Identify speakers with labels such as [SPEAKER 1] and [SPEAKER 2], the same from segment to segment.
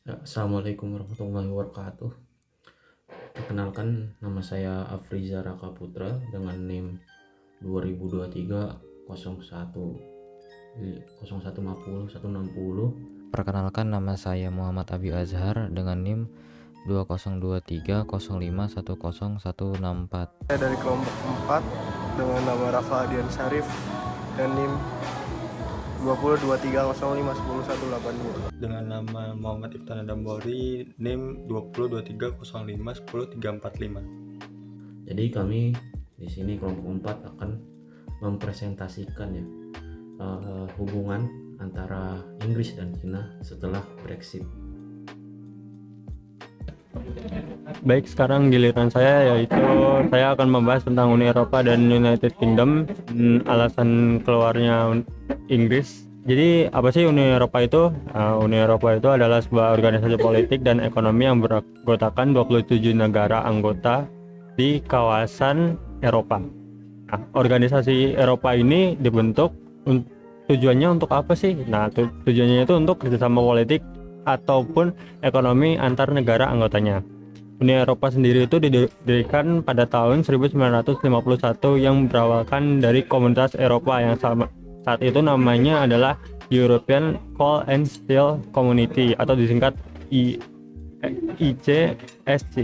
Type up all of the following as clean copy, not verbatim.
[SPEAKER 1] Assalamualaikum warahmatullahi wabarakatuh. Perkenalkan, nama saya Afriza Raka Putra dengan NIM 2023 01 0150 160.
[SPEAKER 2] Perkenalkan, nama saya Muhammad Abi Azhar dengan NIM 202305101064.
[SPEAKER 3] Saya dari kelompok 4 dengan nama Rafa Adian Syarif dan NIM 202305101182.
[SPEAKER 4] Dengan nama Muhammad Iftan Adambori, NIM 202305101345.
[SPEAKER 1] Jadi kami di sini kelompok 4 akan mempresentasikan hubungan antara Inggris dan Cina setelah Brexit.
[SPEAKER 5] Baik, sekarang giliran saya, yaitu saya akan membahas tentang Uni Eropa dan United Kingdom, alasan keluarnya Inggris. Jadi apa sih Uni Eropa itu? Uni Eropa itu adalah sebuah organisasi politik dan ekonomi yang beranggotakan 27 negara anggota di kawasan Eropa. Nah, organisasi Eropa ini dibentuk tujuannya untuk apa sih? Nah, tujuannya itu untuk kerjasama politik ataupun ekonomi antar negara anggotanya. Uni Eropa sendiri itu didirikan pada tahun 1951 yang berawalkan dari Komunitas Eropa yang saat itu namanya adalah European Coal and Steel Community atau disingkat ICSC.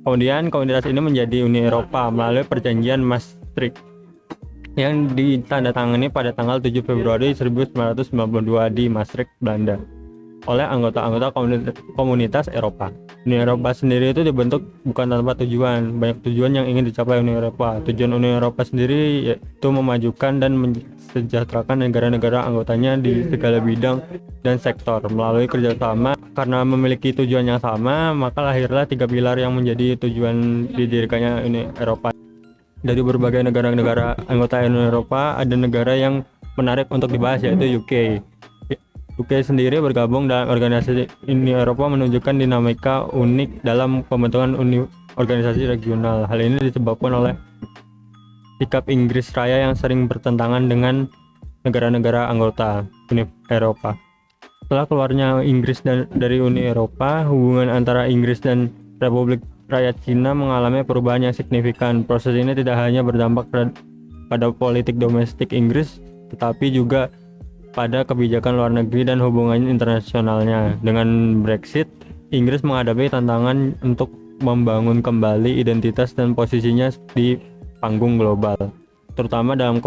[SPEAKER 5] Kemudian komunitas ini menjadi Uni Eropa melalui Perjanjian Maastricht yang ditandatangani pada tanggal 7 Februari 1992 di Maastricht, Belanda oleh anggota-anggota komunitas Eropa. Uni Eropa sendiri itu dibentuk bukan tanpa tujuan. Banyak tujuan yang ingin dicapai Uni Eropa. Tujuan Uni Eropa sendiri yaitu memajukan dan mensejahterakan negara-negara anggotanya di segala bidang dan sektor melalui kerjasama. Karena memiliki tujuan yang sama, maka lahirlah 3 pilar yang menjadi tujuan didirikannya Uni Eropa. Dari berbagai negara-negara anggota Uni Eropa, ada negara yang menarik untuk dibahas, yaitu UK. UK sendiri bergabung dalam organisasi Uni Eropa menunjukkan dinamika unik dalam pembentukan organisasi regional. Hal ini disebabkan oleh sikap Inggris Raya yang sering bertentangan dengan negara-negara anggota Uni Eropa. Setelah keluarnya Inggris dari Uni Eropa, hubungan antara Inggris dan Republik Rakyat Cina mengalami perubahan yang signifikan. Proses ini tidak hanya berdampak pada politik domestik Inggris, tetapi juga pada kebijakan luar negeri dan hubungan internasionalnya. Dengan Brexit, Inggris menghadapi tantangan untuk membangun kembali identitas dan posisinya di panggung global, terutama dalam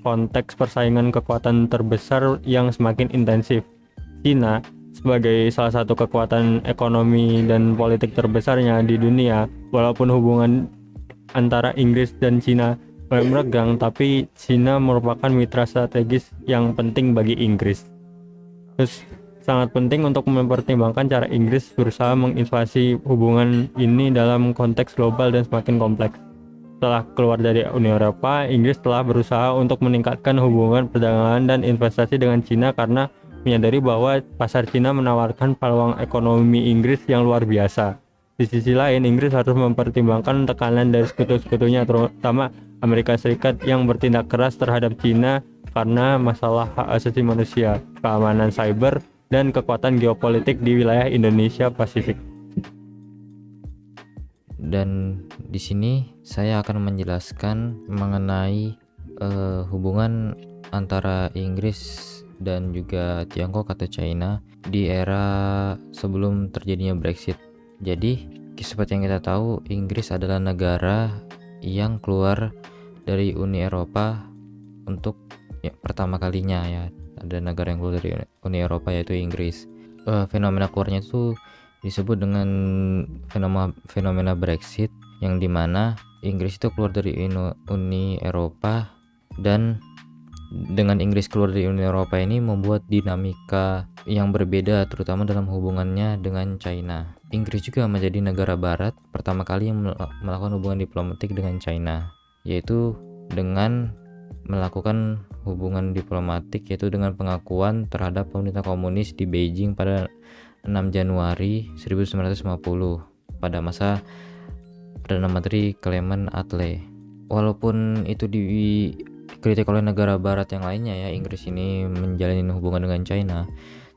[SPEAKER 5] konteks persaingan kekuatan terbesar yang semakin intensif. Cina, sebagai salah satu kekuatan ekonomi dan politik terbesarnya di dunia, walaupun hubungan antara Inggris dan Cina meregang, tapi Cina merupakan mitra strategis yang penting bagi Inggris. Terus sangat penting untuk mempertimbangkan cara Inggris berusaha menginvasi hubungan ini dalam konteks global dan semakin kompleks. Setelah keluar dari Uni Eropa, Inggris telah berusaha untuk meningkatkan hubungan perdagangan dan investasi dengan Cina karena menyadari bahwa pasar Cina menawarkan peluang ekonomi Inggris yang luar biasa. Di sisi lain, Inggris harus mempertimbangkan tekanan dari sekutu-sekutunya, terutama Amerika Serikat yang bertindak keras terhadap Cina karena masalah hak asasi manusia, keamanan cyber, dan kekuatan geopolitik di wilayah Indonesia Pasifik.
[SPEAKER 2] Dan di sini saya akan menjelaskan mengenai hubungan antara Inggris dan juga Tiongkok atau China di era sebelum terjadinya Brexit. Jadi, seperti yang kita tahu, Inggris adalah negara yang keluar dari Uni Eropa untuk pertama kalinya ya. Ada negara yang keluar dari Uni Eropa yaitu Inggris. Fenomena keluarnya itu disebut dengan fenomena Brexit, yang dimana Inggris itu keluar dari Uni Eropa, dan dengan Inggris keluar dari Uni Eropa ini membuat dinamika yang berbeda, terutama dalam hubungannya dengan China. Inggris juga menjadi negara barat pertama kali yang melakukan hubungan diplomatik dengan China, yaitu dengan melakukan hubungan diplomatik yaitu dengan pengakuan terhadap pemerintah komunis di Beijing pada 6 Januari 1950 pada masa Perdana Menteri Clement Attlee. Walaupun itu dikritik oleh negara barat yang lainnya ya, Inggris ini menjalin hubungan dengan China,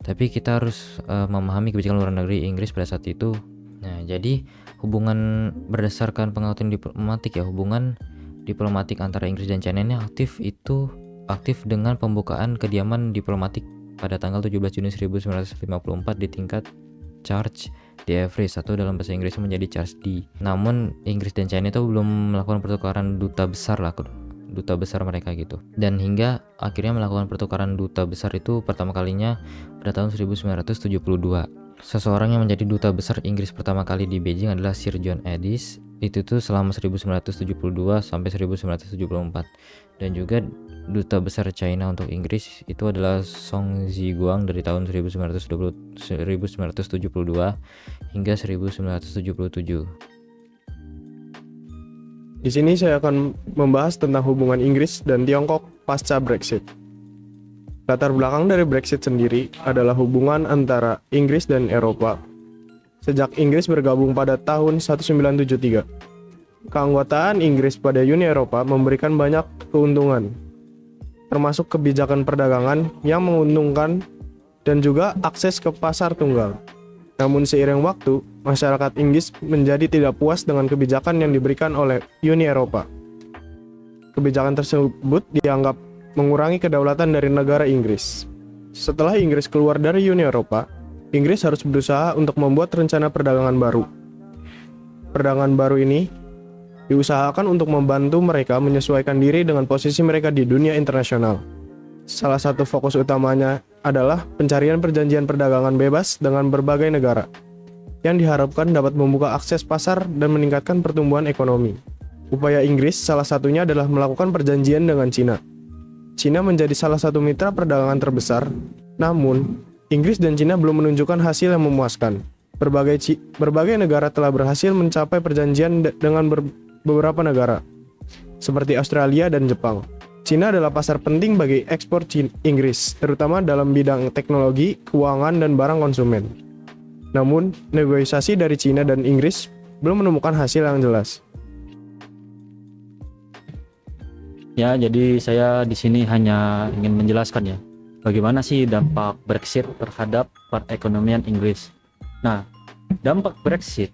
[SPEAKER 2] Tapi kita harus memahami kebijakan luar negeri Inggris pada saat itu. Nah, jadi hubungan berdasarkan pengamatan diplomatik ya, hubungan diplomatik antara Inggris dan China ini aktif dengan pembukaan kediaman diplomatik pada tanggal 17 Juni 1954 di tingkat Charge d'Auvers atau dalam bahasa Inggris menjadi Charge D. Namun Inggris dan China itu belum melakukan pertukaran duta besar mereka gitu. Dan hingga akhirnya melakukan pertukaran duta besar itu pertama kalinya pada tahun 1972. Seseorang yang menjadi duta besar Inggris pertama kali di Beijing adalah Sir John Addis. Itu tuh selama 1972 sampai 1974. Dan juga duta besar China untuk Inggris itu adalah Song Zhiguang dari tahun 1972 hingga 1977.
[SPEAKER 3] Di sini saya akan membahas tentang hubungan Inggris dan Tiongkok pasca Brexit. Latar belakang dari Brexit sendiri adalah hubungan antara Inggris dan Eropa. Sejak Inggris bergabung pada tahun 1973, keanggotaan Inggris pada Uni Eropa memberikan banyak keuntungan, termasuk kebijakan perdagangan yang menguntungkan dan juga akses ke pasar tunggal. Namun seiring waktu, masyarakat Inggris menjadi tidak puas dengan kebijakan yang diberikan oleh Uni Eropa. Kebijakan tersebut dianggap mengurangi kedaulatan dari negara Inggris. Setelah Inggris keluar dari Uni Eropa, Inggris harus berusaha untuk membuat rencana perdagangan baru. Perdagangan baru ini diusahakan untuk membantu mereka menyesuaikan diri dengan posisi mereka di dunia internasional. Salah satu fokus utamanya adalah pencarian perjanjian perdagangan bebas dengan berbagai negara, yang diharapkan dapat membuka akses pasar dan meningkatkan pertumbuhan ekonomi. Upaya Inggris salah satunya adalah melakukan perjanjian dengan Cina. Cina menjadi salah satu mitra perdagangan terbesar, namun Inggris dan Cina belum menunjukkan hasil yang memuaskan. Berbagai negara telah berhasil mencapai perjanjian dengan beberapa negara, seperti Australia dan Jepang. Cina adalah pasar penting bagi ekspor Inggris, terutama dalam bidang teknologi, keuangan, dan barang konsumen. Namun, negosiasi dari Cina dan Inggris belum menemukan hasil yang jelas.
[SPEAKER 6] Ya, jadi saya di sini hanya ingin menjelaskan ya, bagaimana sih dampak Brexit terhadap perekonomian Inggris. Nah, dampak Brexit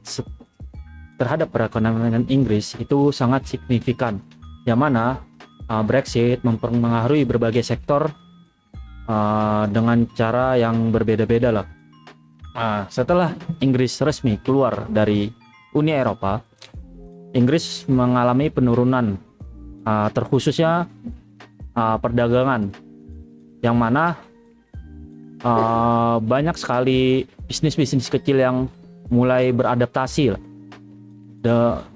[SPEAKER 6] terhadap perekonomian Inggris itu sangat signifikan, yang mana Brexit mempengaruhi berbagai sektor dengan cara yang berbeda-beda lah. Setelah Inggris resmi keluar dari Uni Eropa, Inggris mengalami penurunan terkhususnya perdagangan, yang mana banyak sekali bisnis-bisnis kecil yang mulai beradaptasi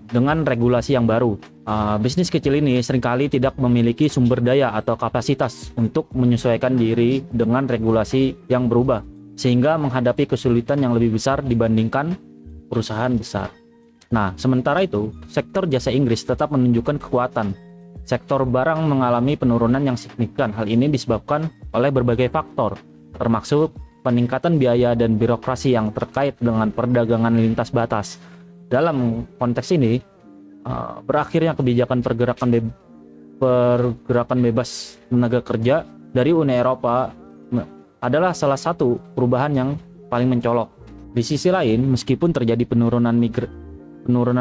[SPEAKER 6] dengan regulasi yang baru. Bisnis kecil ini seringkali tidak memiliki sumber daya atau kapasitas untuk menyesuaikan diri dengan regulasi yang berubah, sehingga menghadapi kesulitan yang lebih besar dibandingkan perusahaan besar. Nah, sementara itu, sektor jasa Inggris tetap menunjukkan kekuatan. Sektor barang mengalami penurunan yang signifikan. Hal ini disebabkan oleh berbagai faktor, termasuk peningkatan biaya dan birokrasi yang terkait dengan perdagangan lintas batas. Dalam konteks ini, berakhirnya kebijakan pergerakan bebas tenaga kerja dari Uni Eropa adalah salah satu perubahan yang paling mencolok. Di sisi lain, meskipun terjadi penurunan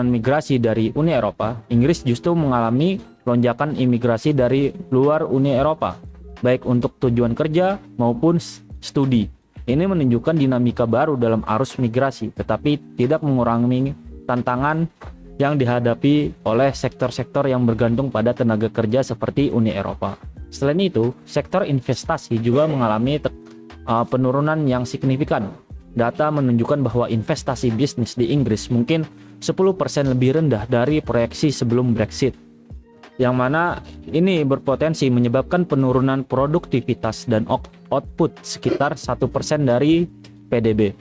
[SPEAKER 6] migrasi dari Uni Eropa, Inggris justru mengalami lonjakan imigrasi dari luar Uni Eropa, baik untuk tujuan kerja maupun studi. Ini menunjukkan dinamika baru dalam arus migrasi, tetapi tidak mengurangi tantangan yang dihadapi oleh sektor-sektor yang bergantung pada tenaga kerja seperti Uni Eropa. Selain itu, sektor investasi juga mengalami penurunan yang signifikan. Data menunjukkan bahwa investasi bisnis di Inggris mungkin 10% lebih rendah dari proyeksi sebelum Brexit, yang mana ini berpotensi menyebabkan penurunan produktivitas dan output sekitar 1% dari PDB.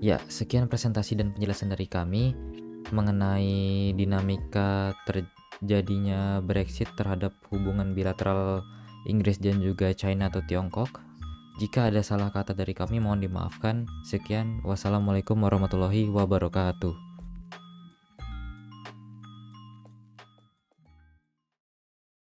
[SPEAKER 2] Ya, sekian presentasi dan penjelasan dari kami mengenai dinamika terjadinya Brexit terhadap hubungan bilateral Inggris dan juga China atau Tiongkok. Jika ada salah kata dari kami mohon dimaafkan. Sekian, wassalamualaikum warahmatullahi wabarakatuh.